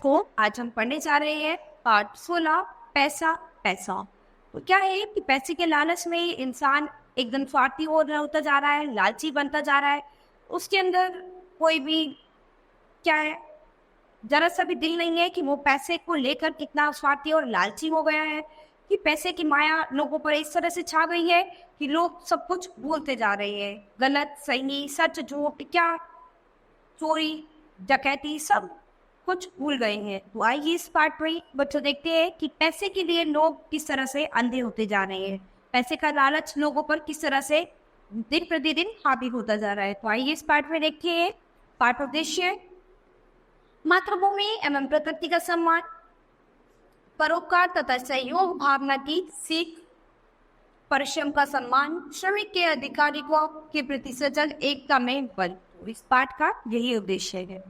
को आज हम पढ़ने जा रहे हैं पार्ट 16 पैसा पैसा। तो क्या है कि पैसे के लालच में इंसान एकदम स्वार्थी होता जा रहा है, लालची बनता जा रहा है। उसके अंदर कोई भी क्या है, जरा सा भी दिल नहीं है कि वो पैसे को लेकर कितना स्वार्थी और लालची हो गया है कि पैसे की माया लोगों पर इस तरह से छा गई है कि लोग सब कुछ भूलते जा रहे हैं। गलत सही, सच झूठ, क्या चोरी डकैती, सब कुछ भूल गए हैं। तो आइए इस पार्ट में बच्चों देखते हैं कि पैसे के लिए लोग किस तरह से अंधे होते जा रहे हैं, पैसे का लालच लोगों पर किस तरह से दिन प्रतिदिन हावी होता जा रहा है। तो आइए इस पार्ट में देखते हैं। पाठ उद्देश्य: मातृभूमि एवं प्रकृति का सम्मान, परोपकार तथा सहयोग भावना की सीख, परिश्रम का सम्मान, श्रमिक के अधिकारियों के प्रति सजग एकता में बल। तो इस पाठ का यही उद्देश्य है।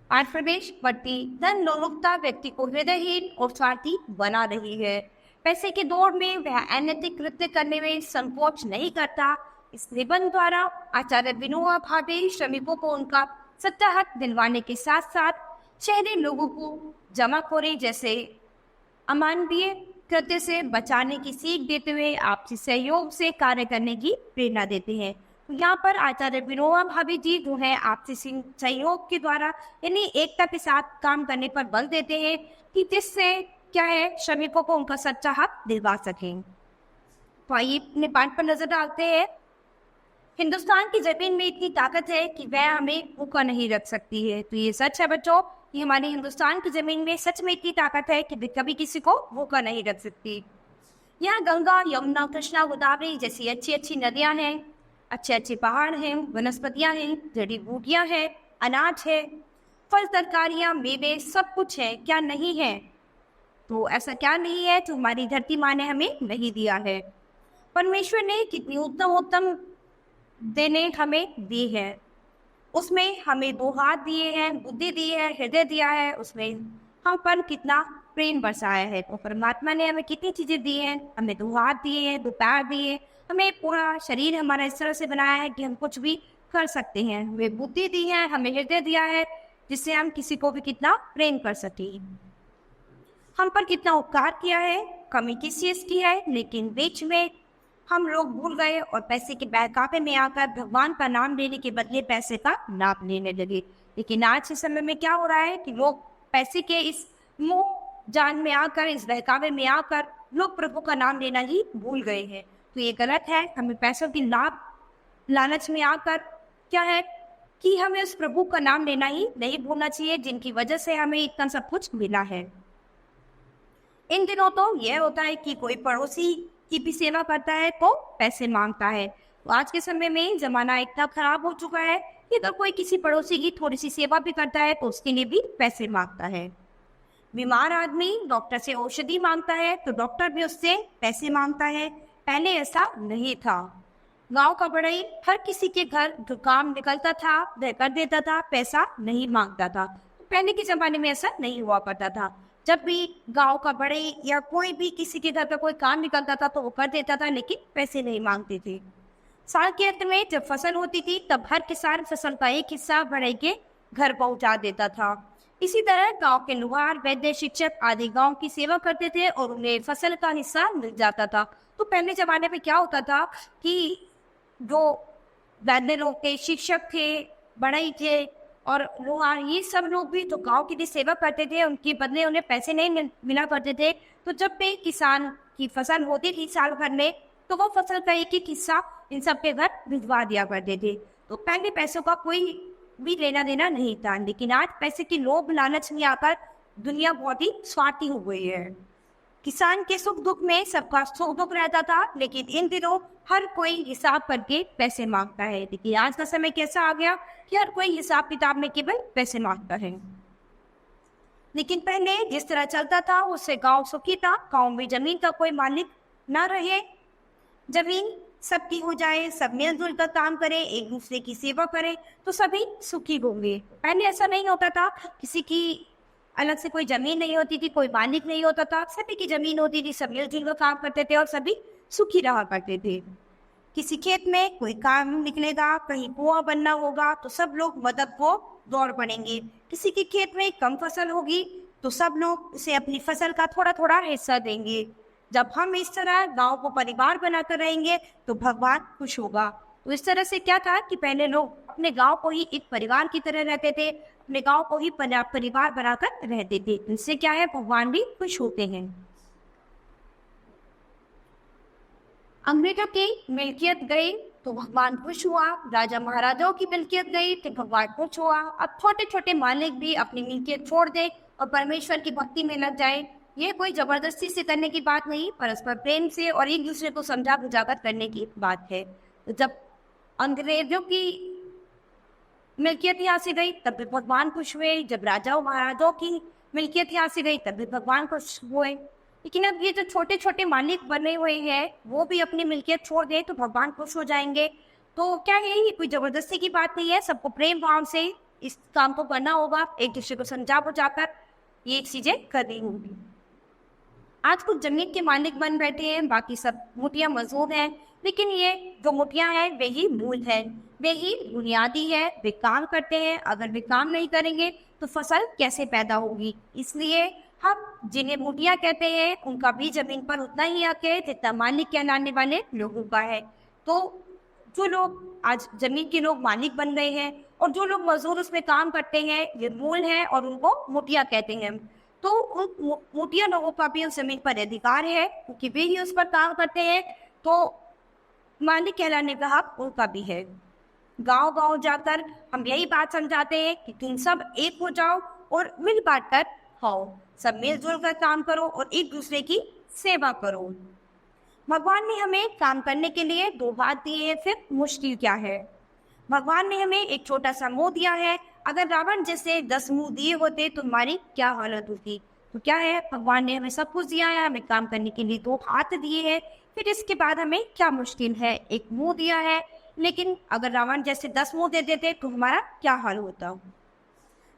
पाठ प्रवेश: बढ़ती धन लोलुपता व्यक्ति को हृदयहीन और स्वार्थी बना रही है। पैसे के दौड़ में वह अनैतिक कृत्य करने में संकोच नहीं करता। इस निबंध द्वारा आचार्य विनोबा भावे श्रमिकों को उनका सच्चा हक दिलवाने के साथ साथ शहरी लोगों को जमाखोरी जैसे अमानवीय कृत्य से बचाने की सीख देते हुए आपसी सहयोग से कार्य करने की प्रेरणा देते हैं। तो यहाँ पर आचार्य विनोबा भावे जी जो है आपसी सहयोग के द्वारा यानी एकता के साथ काम करने पर बल देते हैं कि जिससे क्या है, श्रमिकों को उनका सच्चा हक दिलवा सकें। तो आइए अपने पाठ पर नजर डालते हैं। हिंदुस्तान की जमीन में इतनी ताकत है कि वह हमें भूखा नहीं रख सकती है। तो ये सच है बच्चों, कि हमारी हिंदुस्तान की जमीन में सच में इतनी ताकत है कि कभी किसी को भूखा नहीं रख सकती। यहाँ गंगा, यमुना, कृष्णा, गोदावरी जैसी अच्छी अच्छी नदियाँ हैं, अच्छे अच्छे पहाड़ हैं, वनस्पतियाँ हैं, जड़ी बूटियाँ हैं, अनाज है, फल तरकारियाँ, मेवे, सब कुछ है। क्या नहीं है? तो ऐसा क्या नहीं है जो हमारी धरती माँ ने हमें नहीं दिया है। परमेश्वर ने कितनी उत्तम उत्तम देने हमें दी है। उसमें हमें 2 हाथ दिए हैं, बुद्धि दी है, हृदय दिया है, उसमें हम पर कितना प्रेम बरसाया है। तो परमात्मा ने हमें कितनी चीजें दी हैं, हमें 2 हाथ दिए हैं, 2 पैर दिए, हमें पूरा शरीर हमारा इस तरह से बनाया है कि हम कुछ भी कर सकते हैं। हमें बुद्धि दी है, हमें हृदय दिया है जिससे हम किसी को भी कितना प्रेम कर सके। हम पर कितना उपकार किया है, कमी किस चीज की है, लेकिन बीच में हम लोग भूल गए और पैसे के बहकावे में आकर भगवान का नाम लेने के बदले पैसे का नाम लेने लगे। लेकिन आज के समय में क्या हो रहा है कि लोग पैसे के इस मोह जान में आकर, इस बहकावे में आकर लोग प्रभु का नाम लेना ही भूल गए हैं। तो ये गलत है। हमें पैसों की लालच में आकर क्या है कि हमें उस प्रभु का नाम लेना ही नहीं भूलना चाहिए जिनकी वजह से हमें इतना सब कुछ मिला है। इन दिनों तो यह होता है कि कोई पड़ोसी की भी सेवा करता है तो पैसे मांगता है। तो आज के समय में जमाना इतना खराब हो चुका है कि अगर कोई किसी पड़ोसी की थोड़ी सी सेवा भी करता है तो उसके लिए भी पैसे मांगता है। बीमार आदमी डॉक्टर से औषधि मांगता है तो डॉक्टर भी उससे पैसे मांगता है। पहले ऐसा नहीं था। गांव का बढ़ई हर किसी के घर जो काम निकलता था वह कर देता था, पैसा नहीं मांगता था। तो पहले के जमाने में ऐसा नहीं हुआ करता था। जब भी गांव का बढ़ई या कोई भी किसी के घर पर कोई काम निकलता था तो वो कर देता था, लेकिन पैसे नहीं मांगते थे। साल के अंत में जब फसल होती थी तब हर किसान फसल का एक हिस्सा बढ़ई के घर पहुंचा देता था। इसी तरह गांव के लुहार, वैद्य, शिक्षक आदि गांव की सेवा करते थे और उन्हें फसल का हिस्सा मिल जाता था। तो पहले जमाने में क्या होता था कि जो वैद्य लोग थे, शिक्षक थे, बढ़ई थे और लोहार, ये सब लोग भी जो गांव की भी सेवा करते थे, उनके बदले उन्हें पैसे नहीं मिला करते थे। तो जब भी किसान की फसल होती थी साल भर में तो वो फसल का एक एक हिस्सा इन सब के घर भिजवा दिया करते थे। तो पहले पैसों का कोई भी लेना देना नहीं था। लेकिन आज पैसे की लोभ लालच में आकर दुनिया बहुत ही स्वार्थी हो गई है। किसान के सुख दुख में सबका सुख दुख रहता था, लेकिन इन दिनों हर कोई हिसाब करके पैसे मांगता है। लेकिन आज का समय कैसा आ गया कि हर कोई हिसाब किताब में केवल पैसे मांगता है। लेकिन पहले जिस तरह चलता था उससे गांव सुखी था। गांव में जमीन का कोई मालिक ना रहे, जमीन सबकी हो जाए, सब मिलजुल कर काम करें, एक दूसरे की सेवा करें तो सभी सुखी होंगे। पहले ऐसा नहीं होता था, किसी की अलग से कोई जमीन नहीं होती थी, कोई मालिक नहीं होता था, सभी की जमीन होती थी, सब मिलजुल कर काम करते थे और सभी सुखी रहा करते थे। किसी खेत में कोई काम निकलेगा, कहीं कुआं बनना होगा, तो सब लोग मदद को दौड़ पड़ेंगे। किसी के खेत में कम फसल होगी तो सब लोग उसे अपनी फसल का थोड़ा थोड़ा हिस्सा देंगे। जब हम इस तरह गांव को परिवार बनाकर रहेंगे तो भगवान खुश होगा। तो इस तरह से क्या था कि पहले लोग अपने गांव को ही एक परिवार की तरह रहते थे, अपने गांव को ही परिवार बनाकर रहते थे। इससे क्या है, भगवान भी खुश होते हैं। अंग्रेजों की मिल्कियत गई तो भगवान खुश हुआ, राजा महाराजाओं की मिल्कियत गई तो भगवान खुश हुआ। अब छोटे छोटे मालिक भी अपनी मिल्कियत छोड़ दे और परमेश्वर की भक्ति में लग जाए। ये कोई जबरदस्ती से करने की बात नहीं, परस्पर प्रेम से और एक दूसरे को समझा बुझाकर करने की बात है। तो जब अंग्रेजों की मिल्कियत यहाँ से गई तब भी भगवान खुश हुए, जब राजाओं महाराजाओं की मिल्कियत यहाँ से गई तब भी भगवान खुश हुए। लेकिन अब ये जो छोटे छोटे मालिक बने हुए हैं वो भी अपनी मिल्कियत छोड़ दें तो भगवान खुश हो जाएंगे। तो क्या है, ये कोई जबरदस्ती की बात नहीं है, सबको प्रेम भाव से इस काम को करना होगा, एक दूसरे को समझा बुझाकर ये चीजें करनी होंगी। आज कुछ जमीन के मालिक बन बैठे हैं, बाकी सब मुठिया मजदूर हैं, लेकिन ये जो मुठिया है वे ही मूल है, वे ही बुनियादी है। वे काम करते हैं, अगर वे काम नहीं करेंगे तो फसल कैसे पैदा होगी। इसलिए हम जिन्हें मुठिया कहते हैं उनका भी जमीन पर उतना ही हक है जितना मालिक कहलाने वाले लोगों का है। तो जो लोग आज जमीन के लोग मालिक बन गए हैं और जो लोग मजदूर उसमें काम करते हैं ये मूल है और उनको मुठिया कहते हैं। तो उन मुठिया लोगों का भी उस जमीन पर अधिकार है क्योंकि वे ही उस पर काम करते हैं, तो मालिक कहलाने का हक उनका भी है। गांव गांव जाकर हम यही बात समझाते हैं कि तुम सब एक हो जाओ और मिल बांट कर खाओ, सब मिलजुल कर काम करो और एक दूसरे की सेवा करो। भगवान ने हमें काम करने के लिए दो हाथ दिए हैं, फिर मुश्किल क्या है। भगवान ने हमें एक छोटा सा मुंह दिया है, अगर रावण जैसे 10 मुंह दिए होते तो हमारी क्या हालत होती। तो क्या है, भगवान ने हमें सब कुछ दिया है, हमें काम करने के लिए 2 हाथ दिए हैं, फिर इसके बाद हमें क्या मुश्किल है, एक मुंह दिया है। लेकिन अगर रावण जैसे 10 मुंह दे देते तो हमारा क्या हाल होता।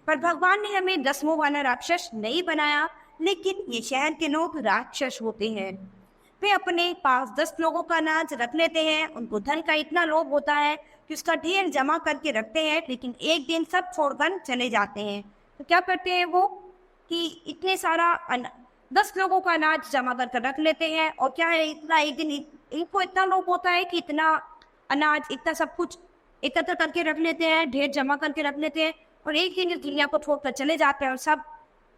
पर भगवान ने हमें 10 मुंह वाला राक्षस नहीं बनाया, लेकिन ये शहर के लोग राक्षस होते हैं। वे अपने पास 10 लोगों का अनाज रख लेते हैं, उनको धन का इतना लोभ होता है कि उसका ढेर जमा करके रखते हैं, लेकिन एक दिन सब छोड़कर चले जाते हैं। तो क्या करते हैं वो कि इतने सारा 10 लोगों का अनाज जमा करके रख लेते हैं, और क्या है, इतना एक दिन इनको इतना लोभ होता है कि इतना अनाज इतना सब कुछ एकत्र करके रख लेते हैं, ढेर जमा करके रख लेते हैं, और एक दिन इस दुनिया को छोड़कर चले जाते हैं और सब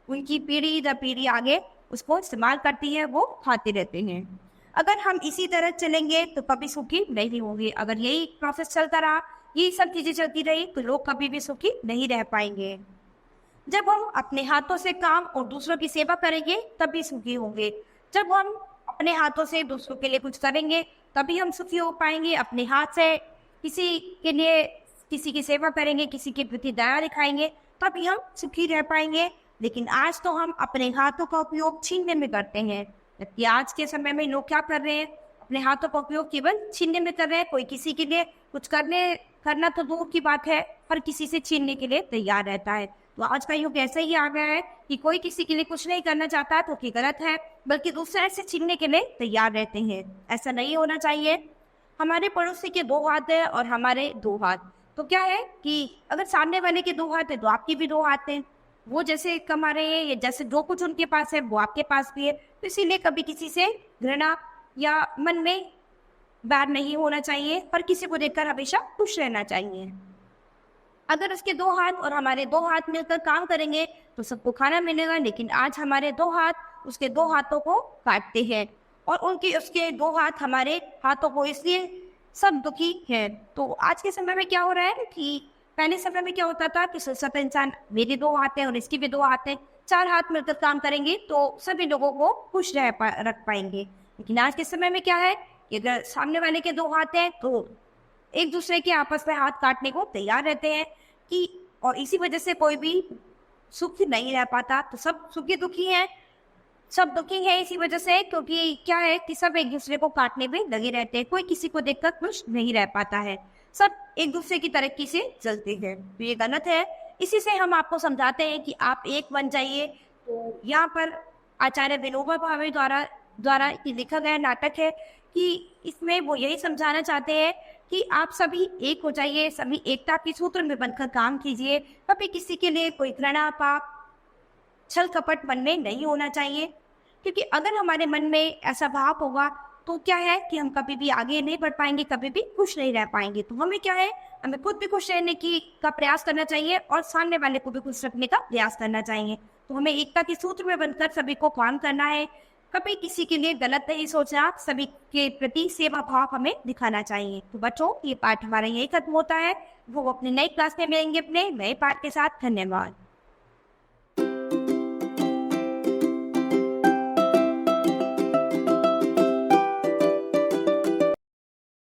उनकी पीढ़ी दर पीढ़ी आगे उसको इस्तेमाल करती है, वो खाते रहते हैं। अगर हम इसी तरह चलेंगे तो कभी सुखी नहीं होंगे। अगर यही प्रोसेस चलता रहा, यही सब चीजें चलती रही, तो लोग कभी भी सुखी नहीं रह पाएंगे। जब हम अपने हाथों से काम और दूसरों की सेवा करेंगे तभी सुखी होंगे। जब हम अपने हाथों से दूसरों के लिए कुछ करेंगे तभी हम सुखी हो पाएंगे। अपने हाथ से किसी के लिए किसी की सेवा करेंगे, किसी के प्रति दया दिखाएंगे, तभी हम सुखी रह पाएंगे। लेकिन आज तो हम अपने हाथों का उपयोग छीनने में करते हैं, जबकि आज के समय में लोग क्या कर रहे हैं, अपने हाथों का उपयोग केवल छीनने में कर रहे हैं। कोई किसी के लिए कुछ करना तो दूर की बात है, पर किसी से छीनने के लिए तैयार रहता है। तो आज का युग ऐसा ही आ गया है कि कोई किसी के लिए कुछ नहीं करना चाहता तो कि गलत है, बल्कि दूसरे से छीनने के लिए तैयार रहते हैं। ऐसा नहीं होना चाहिए। हमारे पड़ोसी के 2 हाथ है और हमारे 2 हाथ, तो क्या है कि अगर सामने वाले के 2 हाथ है तो आपके भी 2 हाथ हैं। वो जैसे कमा रहे हैं या जैसे जो कुछ उनके पास है वो आपके पास भी है, तो इसीलिए कभी किसी से घृणा या मन में बैर नहीं होना चाहिए, पर किसी को देखकर हमेशा खुश रहना चाहिए। अगर उसके 2 हाथ और हमारे 2 हाथ मिलकर काम करेंगे तो सबको खाना मिलेगा, लेकिन आज हमारे 2 हाथ उसके 2 हाथों को काटते हैं और उसके 2 हाथ हमारे हाथों को, इसलिए सब दुखी है। तो आज के समय में क्या हो रहा है कि पहले समय में क्या होता था कि सोचता इंसान मेरे 2 हाथ हैं और इसके भी 2 हाथ हैं, 4 हाथ मिलकर काम करेंगे तो सभी लोगों को खुश रख पाएंगे। लेकिन आज के समय में क्या है कि अगर सामने वाले के 2 हाथ हैं तो एक दूसरे के आपस में हाथ काटने को तैयार रहते हैं कि, और इसी वजह से कोई भी सुखी नहीं रह पाता। तो सब सुखी दुखी हैं, सब दुखी है इसी वजह से, क्योंकि क्या है कि सब एक दूसरे को काटने में लगे रहते हैं, कोई किसी को देखकर खुश नहीं रह पाता है, सब एक दूसरे की तरक्की से चलते हैं। तो ये गलत है। इसी से हम आपको समझाते हैं कि आप एक बन जाइए। तो यहाँ पर आचार्य विनोबा भावे द्वारा लिखा गया नाटक है कि इसमें वो यही समझाना चाहते हैं कि आप सभी एक हो जाइए, सभी एकता के सूत्र में बनकर काम कीजिए। कभी किसी के लिए कोई घृणा, पाप, छल कपट मन में नहीं होना चाहिए, क्योंकि अगर हमारे मन में ऐसा भाव होगा तो क्या है कि हम कभी भी आगे नहीं बढ़ पाएंगे, कभी भी खुश नहीं रह पाएंगे। तो हमें क्या है, हमें खुद भी खुश रहने की का प्रयास करना चाहिए और सामने वाले को भी खुश रखने का प्रयास करना चाहिए। तो हमें एकता के सूत्र में बनकर सभी को काम करना है, कभी किसी के लिए गलत नहीं सोचना, सभी के प्रति सेवा भाव हमें दिखाना चाहिए। तो बच्चों, ये पाठ हमारा यही खत्म होता है। वो अपने नई क्लास में मिलेंगे अपने नए पाठ के साथ। धन्यवाद।